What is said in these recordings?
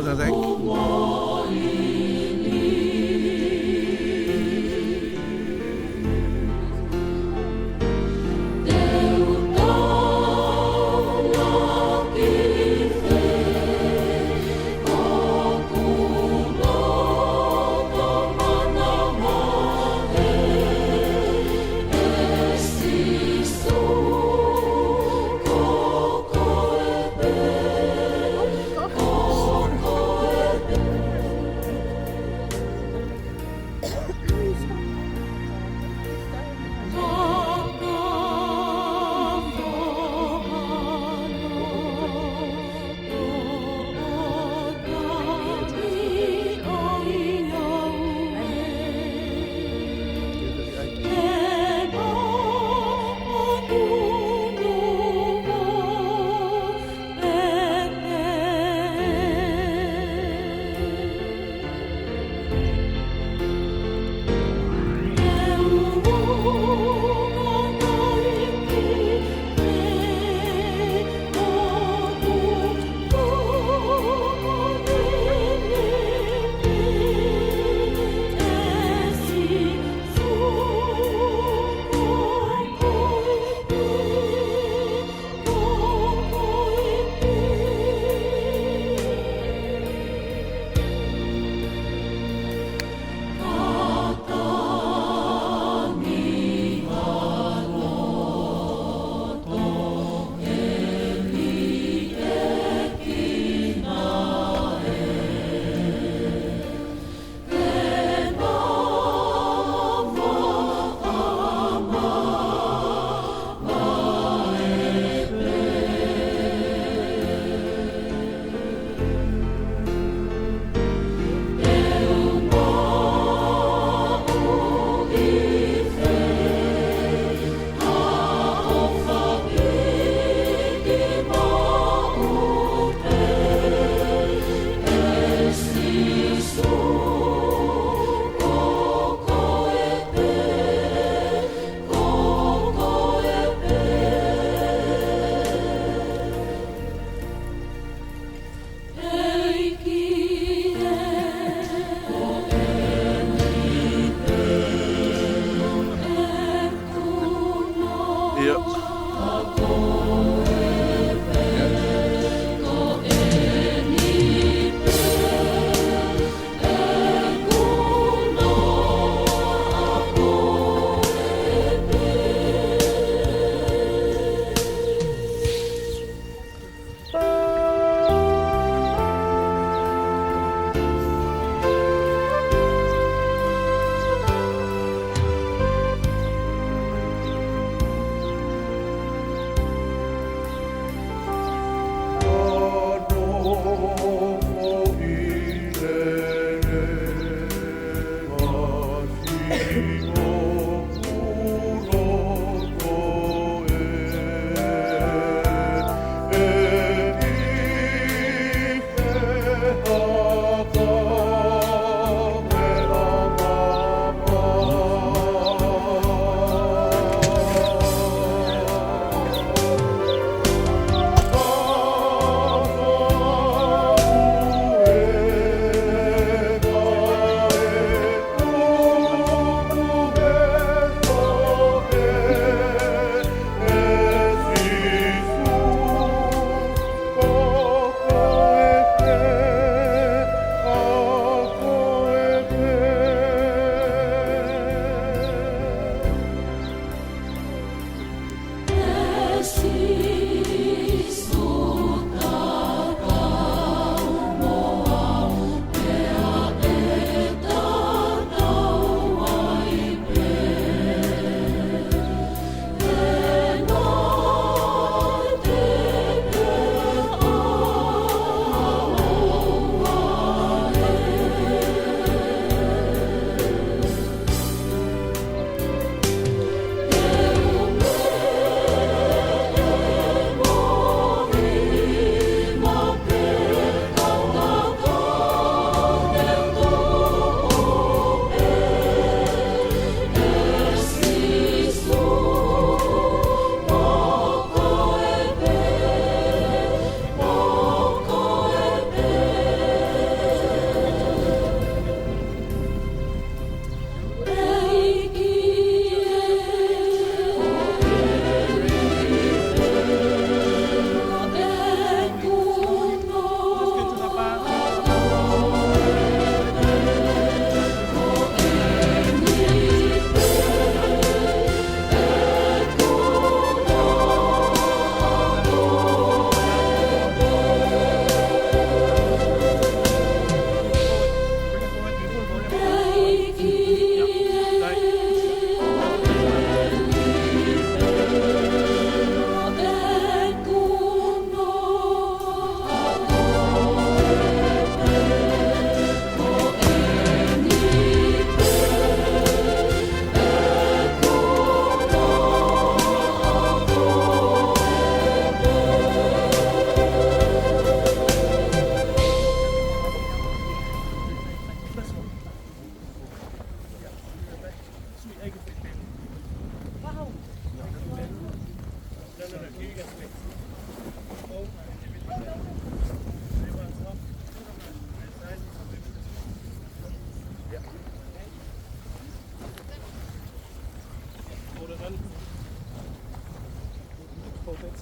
Patatec.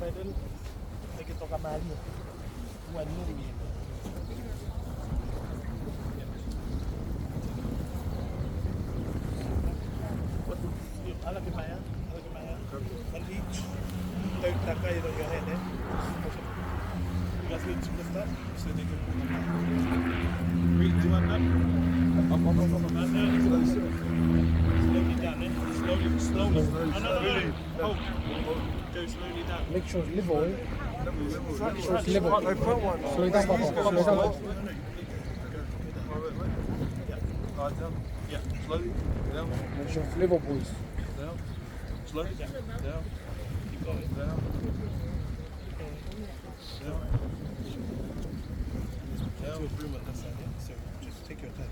Saidel, hay que tocar más. Bueno, ala ke Paea, and each don't that guy on your head, you guys need to lift up so they can pull them out. Read, do you want that? Slowly down, eh? Slowly. No. Hold. Go slowly down. Make sure it's level, eh? Front Slow it down, Papa. Slow it down. Yeah, slowly. Down. Make sure it's level, boys. Down. Slowly down. Down. Keep going. Down. Down. Down. To a broom at that side, yeah? So just take your time.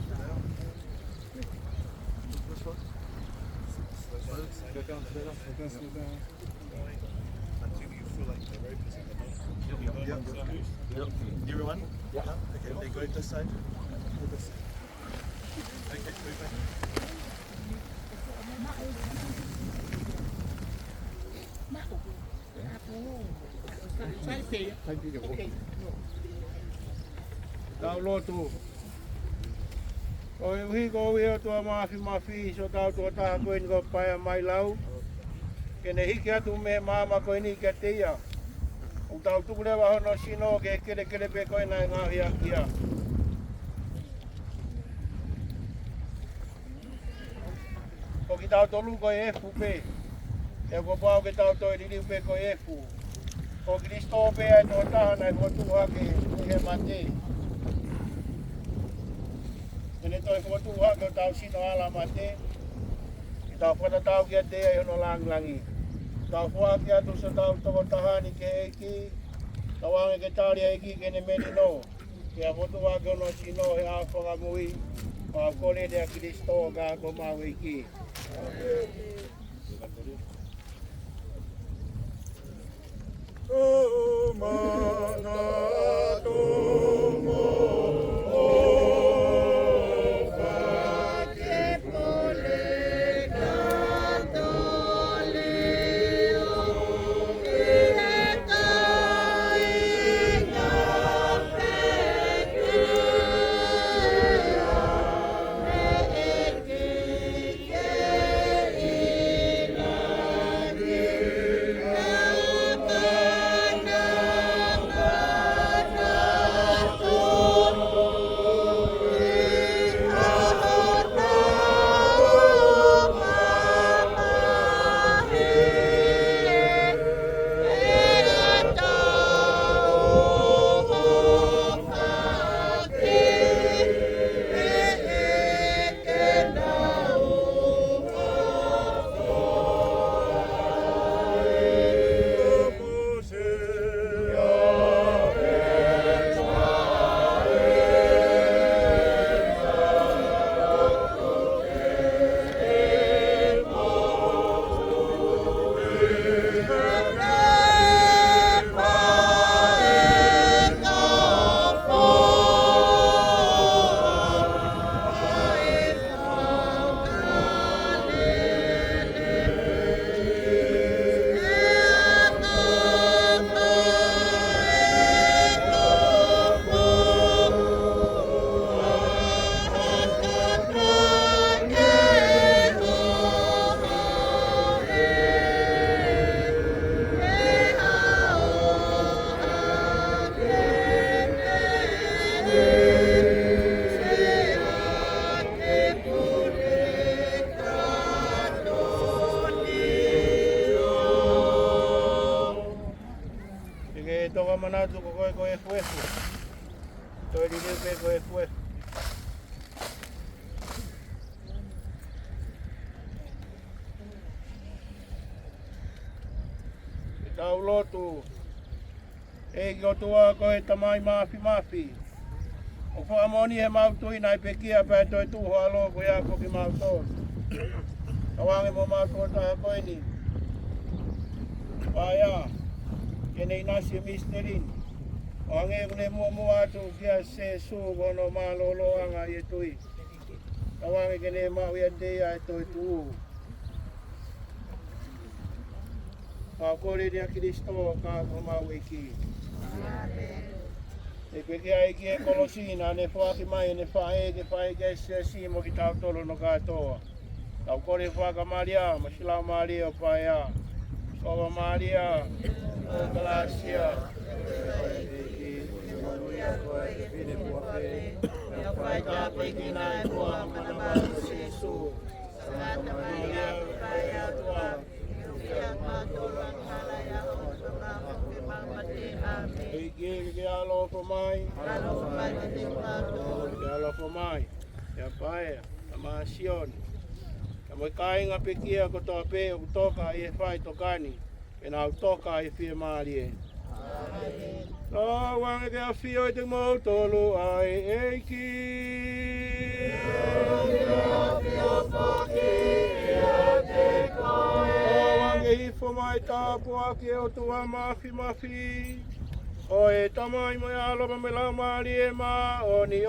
Down. This one. Slow down. Slow down. Until you feel like the rope is in the bottom. Yep. Everyone? Yeah. Okay, they go this side. Go this side. Okay, move back. Tau lotu. O hiko wia tua mafi so tau tua taha koe ni ko Paea Mailau. Kene hiki atu me mama koe ni ke teia. O tau tukulewa hono sino ke kere pe koe nai ngahi a kia. O ki tau tolu koe efu pe. E ko pao ke tau toi ririu pe koe efu. O ki listo pe ai tō taha nai kotua ke he mate. Kene toi kotua ke tau sino ala mate. Ki tau whata tau kia te ai hono langlangi. Tau whua kia tu sa tau toko tahani ke eiki. Tau ange ke tāri eiki kene meni no. Kia kotua ke hono sino he a whangamui. O a kore rea ki listo ka ko mau eiki. Oh, Toka manatu ko koe fuefu. Toi ririu pe koe fuefu. Tau lotu. E ki o tua koe tamai mafi. O whaamoni he mautui nai pe kia pai toi tuho alo ko ia ko ki mautos. Kawange mo mautos taha koe ni. Paea. Kene inasi misterin. O ange kune mua atu kia se su kono malolo anga i tui. Kawange kene mau ia te ai toi tuu. Ka kore nia Kristo ka mau iki. E peke ai ki e kolosina ne whaki mai ne whae ke se mo ki tau tolo no katoa. Tau kore whaka Maria, masila Maria Paea. Sova Maria, o Galacia. Whai ka peki nai kua manamaru Jesu. Santa Maria, Paea tua. Ia mātoa kalaya o tamamu ke mamate. Amen. Ke alo po mai. Alo po mai ke te mātoa. Ke alo po mai. Ia Paea, Tamasion. Mo kainga pekia ko to pe o toka e Faitoka ni e na toka e fie marie. Amen. No wang ke afio te mo tolu ai eki. Wang e ifo mai tapu aki o tua mafi. O e tamai mo alo me la marie ma oni.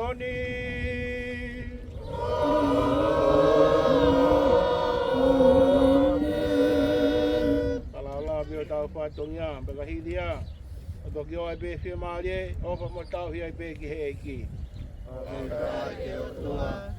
Tau whatongia, beka hilia. O toki o ai be whia maarie, o pa mo tau hi ai be ki he ki. Aloha,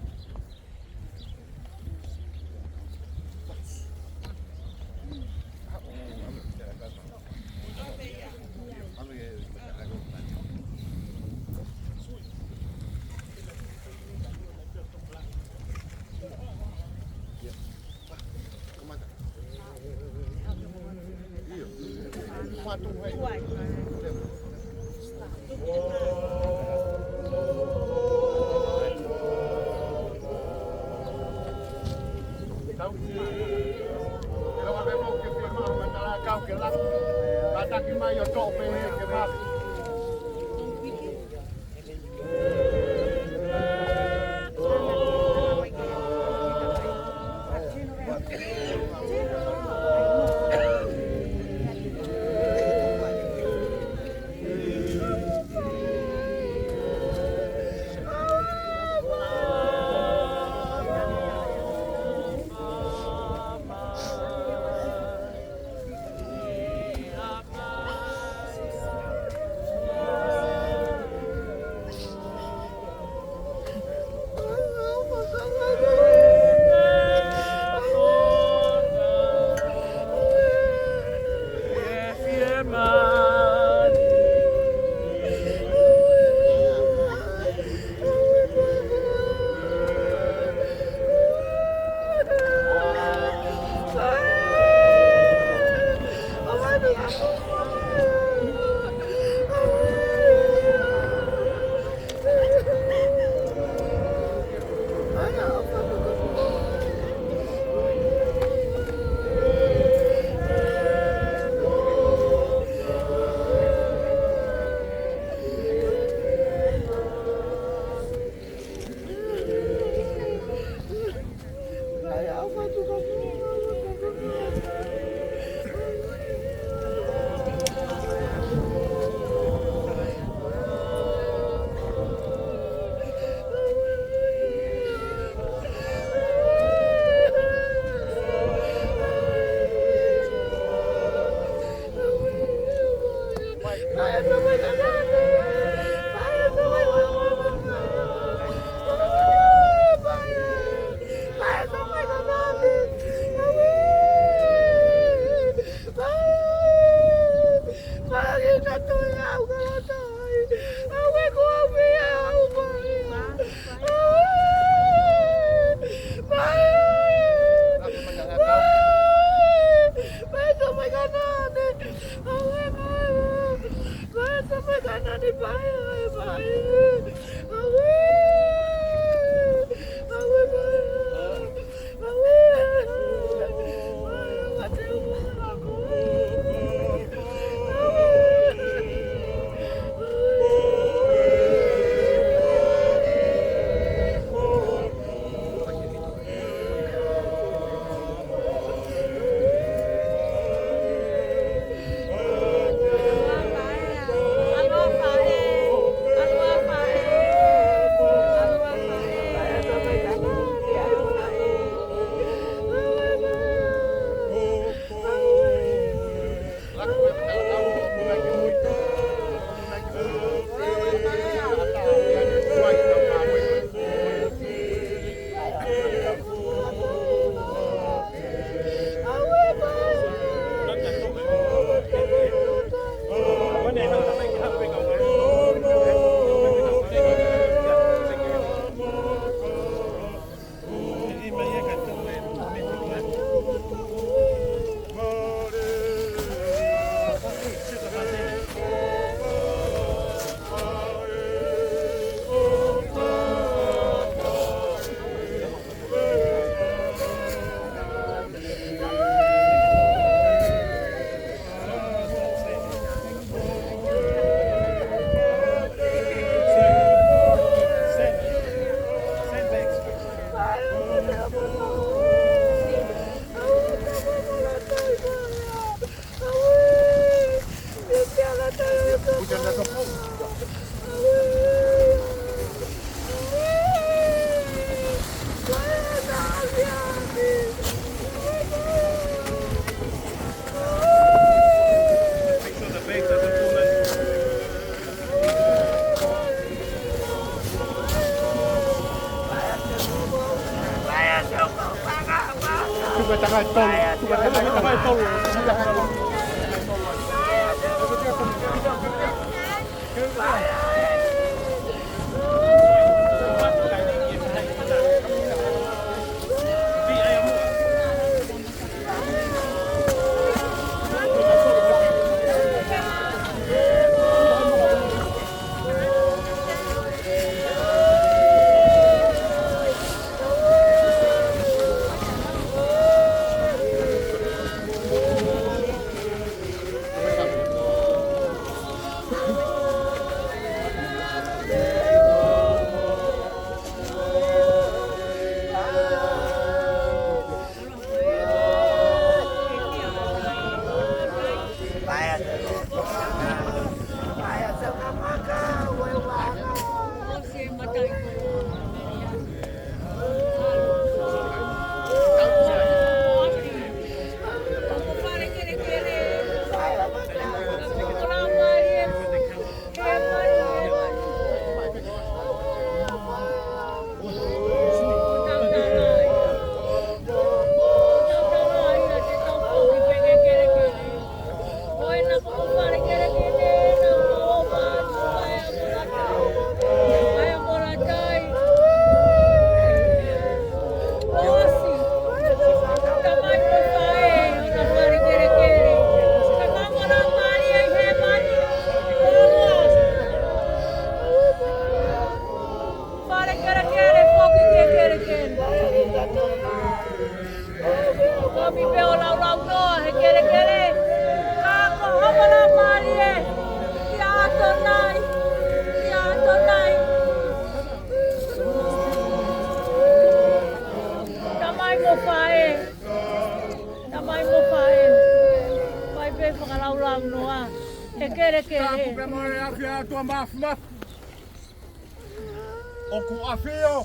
O ku afio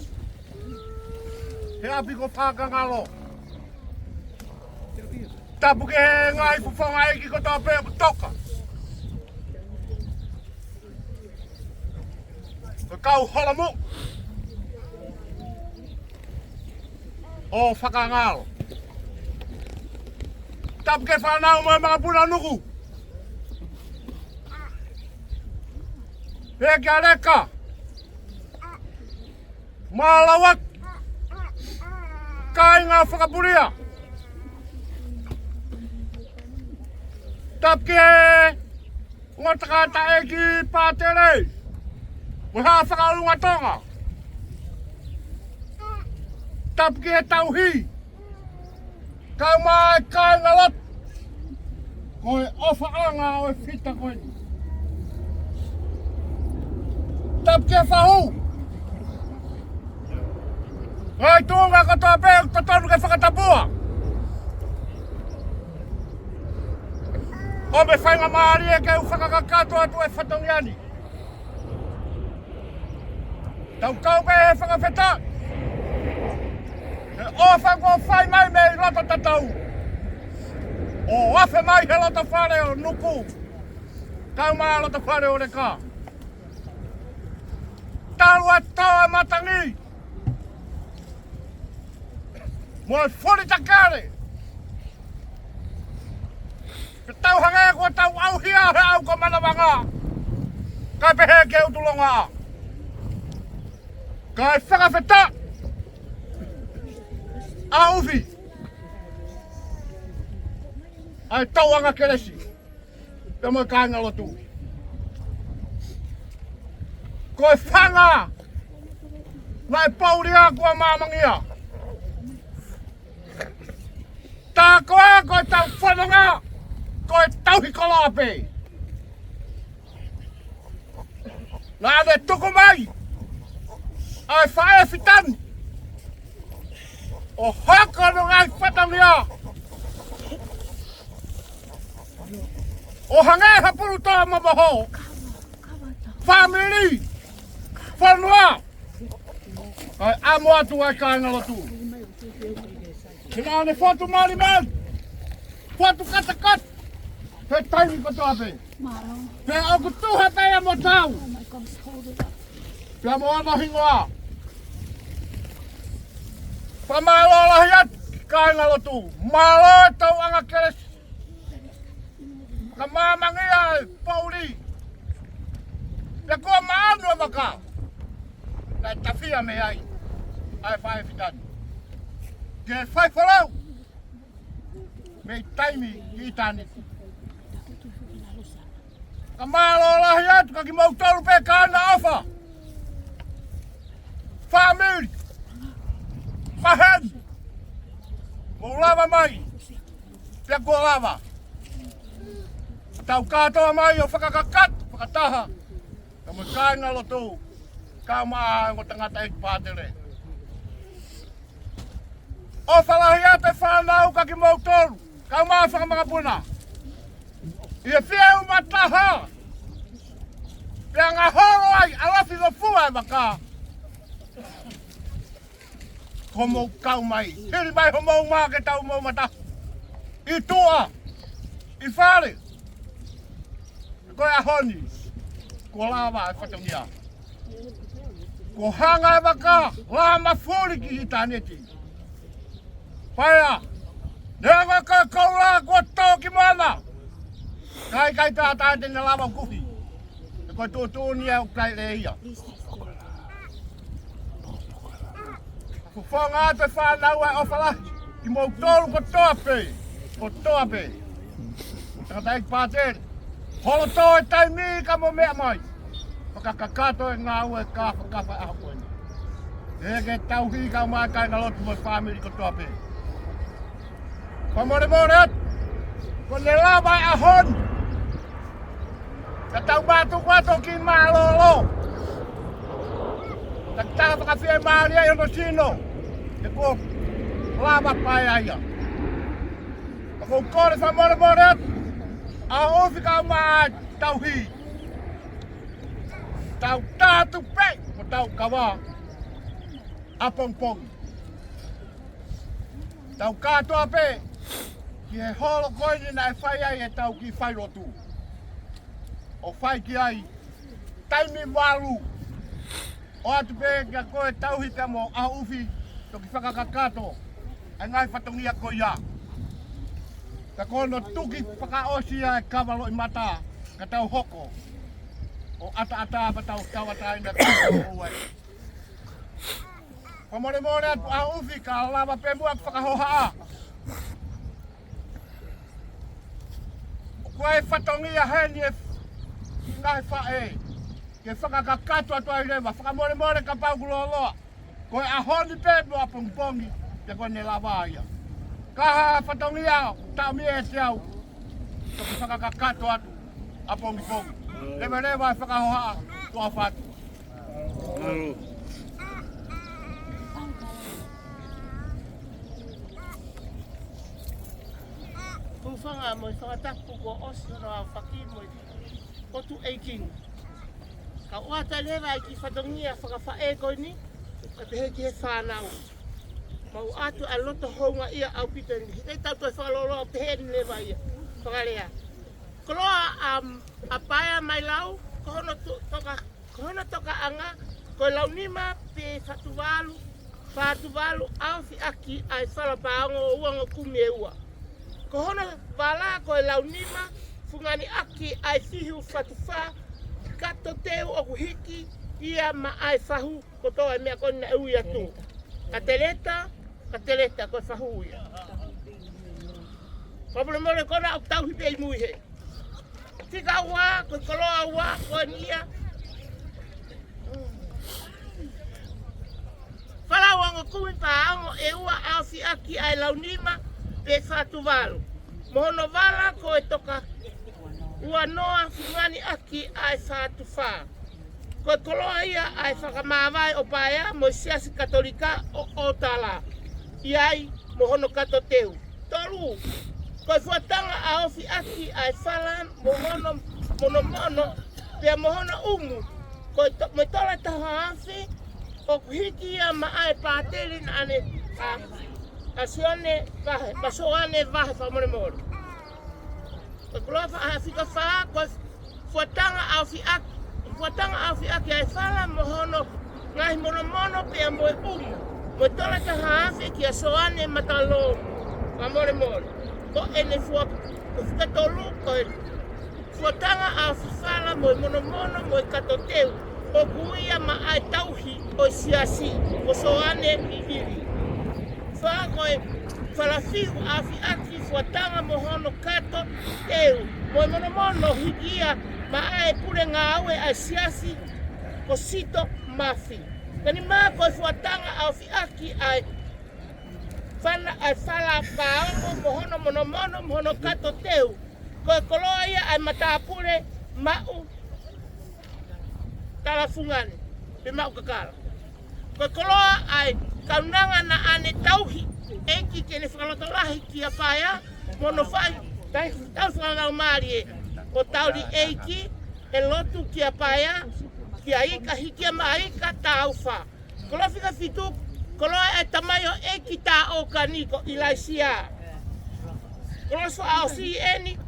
he api ko whakangalo tapu ke he ngai fufonga eki ko tō Paea Papatoka ko kau holamu o whakangalo tapu ke whanau mai mga puna nuku he kia reka Mailau Auck kai ngā whakapuria tapke ngā takata e ki pātere mo hā whakarunga tonga tapke he tauhi kau mai kai ngā lot koe ofa anga o e whita koe tapke whahu Ngai tūnga ko tō Paea ko tonu ke whakatapua. O me whainga maari e kei whakakakato atu e whatongiani. Tau kau pe he whakawheta. He ofa ko whai mai me i roto tatau. O afe mai he lota whare o nuku. Kau maa lota whare o reka. Tālua taua matangi. Moi whori takare. Ke tau hangea kua tau auhia he au ko manawanga. Kai pehe ke utulonga. Kai whakawheta. Auwhi. Ai tauanga keresi. Pe moi kāinga lotu. Koe whanga. Nai pauria kua māmangia. Tā koe koe tau whananga. Koe tauhi koloape. Nā de tuku mai. Ai whae fitan. O haka no ngai whatangia. O hangai hapuru toa mamaho. Family. Whanua. Ai amo atu ai kāinga lotu. Kina ne whatu mali man. Whatu katakat. He taimi katoa pe. Pe au kutuha pea mo tau. Pea mo ana hingoa. Pamalo lahiat kāinga lotu. Malo tau anga keres. Ka māmangia pauri. Pea kua maanua maka. Nai tawhia me ai. Ai whae whitani. Ke whai wharau. Mei taimi i tāne. Ka malo lahi atu ka ki mautaru pe kāna awha. Whamiri. Whahen. Mo lava mai. Pea kua lava. Tau kātoa mai o whakakakat. Whakataha. Ka mo kāinga lotu. Ka maa ngo tangata i pātere. O whalahi ate whanau ka ki mautaru. Ka maa whakamangapuna. Ia whiau mataha. Pea ngā horo ai, alafi no fua e maka. Ko mou kau mai. Hiri mai ho mou maa ke tau mou mata. I tua. I whare. Ko e ahoni. Ko lava e whatangia. Ko hanga e maka. La mafuri ki i tāneti. Paea. Nea koe koe koura kua tō ki mana. Kai tā tāte na lava kuhi. E koe tūtūni e o kai le ia. Whanga atu e whanau e ofalahi. Ki mou tōru ko toa pe. Ko toa pe. Taka taiki pātere. Holo tō e taimi ka mo mea mai. Whakakakato e ngā ue ka whakawha e hapueni. E ke tauhi ka mai kai na lotu mo whamiri ko toa pe. Pamore atu. Ko ne lava e ahon. Ka tau batu kwato ki malolo. Ka taka whakawhia e maari ai ono sino. E ko lava paea ia. Ko kore whamore atu. A ofi ka maa tauhi. Tau tātu pe. Ko tau kawa. Apongpong. Tau katoa pe. Ki he holo koini na e whai ai e tau ki whai rotu. O whai ki ai. Taimi maru. O atu pe kia koe tauhi te mo a uwhi. Toki whakakakato. E ngai whatongia ko ia. Ka kono tuki whakaosia e kawalo i mata. Ka tau hoko. O ata pa tau tawatai na kawalo o wai. Pamore atu a uwhi ka lava pe mua whakahohaa. Koe whatongia heni e ngai whae. Ke whakakakato atu ai rewa. Whakamore ka pauguloloa. Koe ahoni pe mua pongpongi. Te koe ne lava ia. Kaha whatongia tau mie e te au. Toki whakakakato atu. A pongi. Rewa e whakahohaa. Tua whatu. Whanga mo i whakatapu ko osi roa whaki mo i potu 18. Ka oata lewa i ki whatongia whakawhae koini, ka te heki he whanau. mau atu a loto honga ia au pita ni. Hei tau toi whalolo te heni lewa ia. Whakalea. Koloa a Paea Mailau, kohono toka anga, koe launima pe whatuwalu au fi aki ai whalapaongo uanga kumi e ua. Kohono wala koe launima, fungani aki ai fihu whatuwha, kato teu o kuhiki, ia ma ai whahu kotoa mea kone na ui atu. Kateleta koe whahu ia. Whapulemole kona au tauhi pei mui he. Tika ua, koe koloa ua, koe nia. Whalawanga kumi paango e ua au fi aki ai launima pe whatuwalu. Mohono wala koe toka ua noa fungani aki ai whatuwha. Koe koloa ia ai whakamawai o Paea mo siasi katolika o tala. Iai mohono kato teu. Toru, koe fuatanga a ofi aki ai whala mono pia mohono umu. Koe me tola taha afi o kuhiki ia ma ai pāteri na ane pasoane vahe whamone moro. Koe koloa whaafika whaa koe fuatanga a ofi aki ai whala mohono ngahi mono pia moe umu. Mo tola taha afi ki a soane matalo whamone moro. Ko ene fuka tolu koe fuatanga a whala moe mono moe katoteu. O kuia ma ai tauhi o siasi o soane mihiri. Wha koe whalafiu a fi aki fuatanga mohono kato teu. Moe mono higia ma ai pure ngā aue ai siasi o sito mafi. Kani maa koe fuatanga a fi aki ai whala paongo mohono kato teu. Koe koloa ia ai matapure mau talafungani, pe mau kakala. Koe koloa ai kaunanga na ane tauhi, eki kene whakalotolahi ki a Paea, mono whai, tau whanau maari e, o tauri eiki, e lotu ki a Paea, ki a ika hiki a maika tau wha. Koloa whika fitu, koloa ai tamayo eki ta o kaniko ilaisia. Koloa swa ao si eni,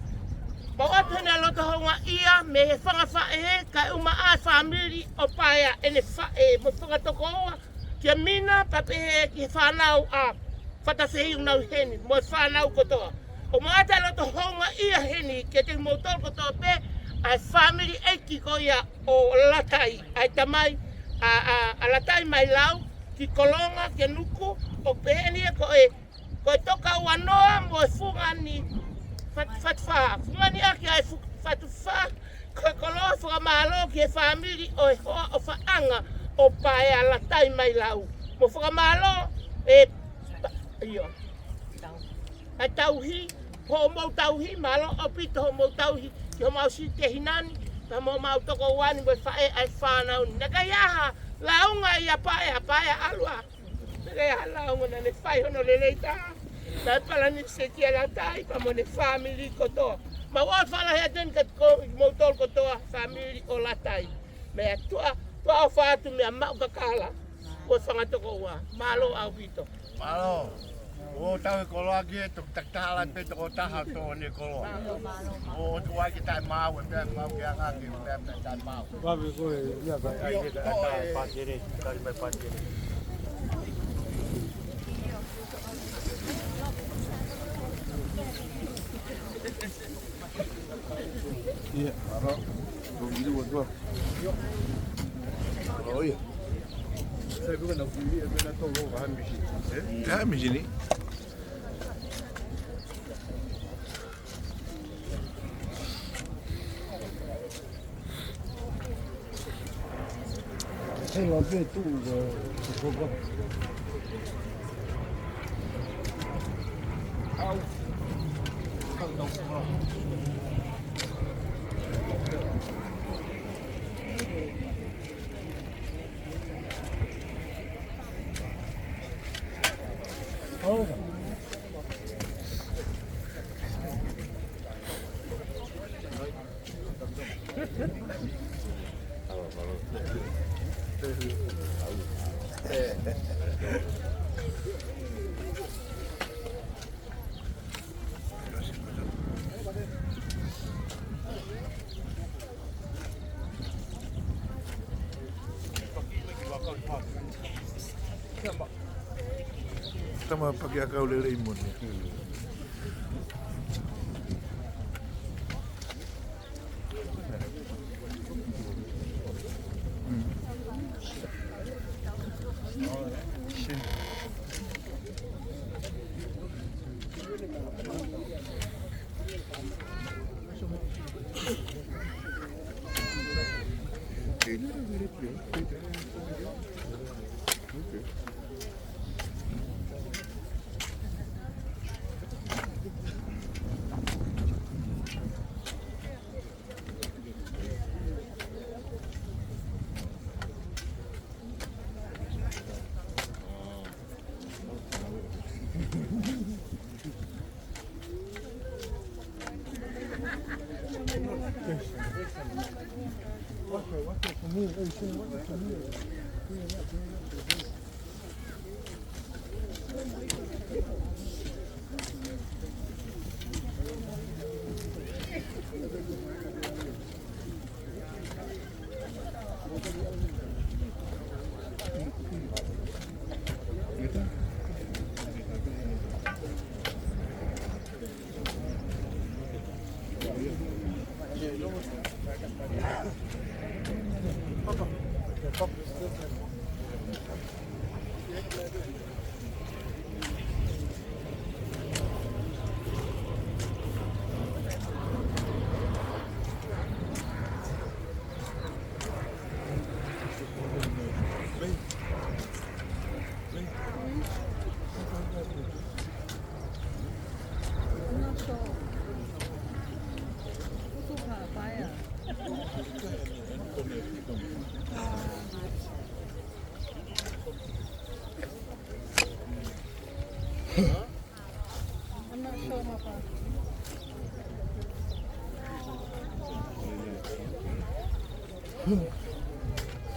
Pau atu hene aloto honga ia me he whangawha e kai uma a whamiri o Paea ene mo whangatoko oa kia mina pape he ki he whanau a whatawhehi unau heni mo whanau kotoa. O maata aloto honga ia heni ke te motol kotoa pe ai whamiri eiki ko ia o latai ai tamai a latai Mailau ki kolonga ke nuku o peheni ko e toka wanoa mo e fungani fatfa fungani aki ai fatfa ko koloa fuga malo ki family o hoa o faanga o Paea la tai Mailau mo fuga malo io ai tauhi ho mo tauhi malo o pito mo tauhi ki mo si te hinani ta mo mau toko wani mo fae ai fana naka yaha launga ia Paea alua naka yaha launga na ne fai hono leleita na pala ni se kia la tai pa mo ne family koto ma wa fala he ten kat ko motor koto family o la tai me tua fa tu me ma kakala o fanga to ko wa malo au vito malo o tau ko lo agi to takala pe to ta ha to ni ko lo o tu wa ki tai ma we pe ma ki anga ki pe tai ma va be ko ya ba ai ta pa dire kali me pa dire iya aro begitu buat oh iya saya bukan nak beli apa nak tahu bahan mesin ya mesin ni saya lampu tu cukup Auck Oh. Tama pagi akau lele imun ya. I'm not sure how far.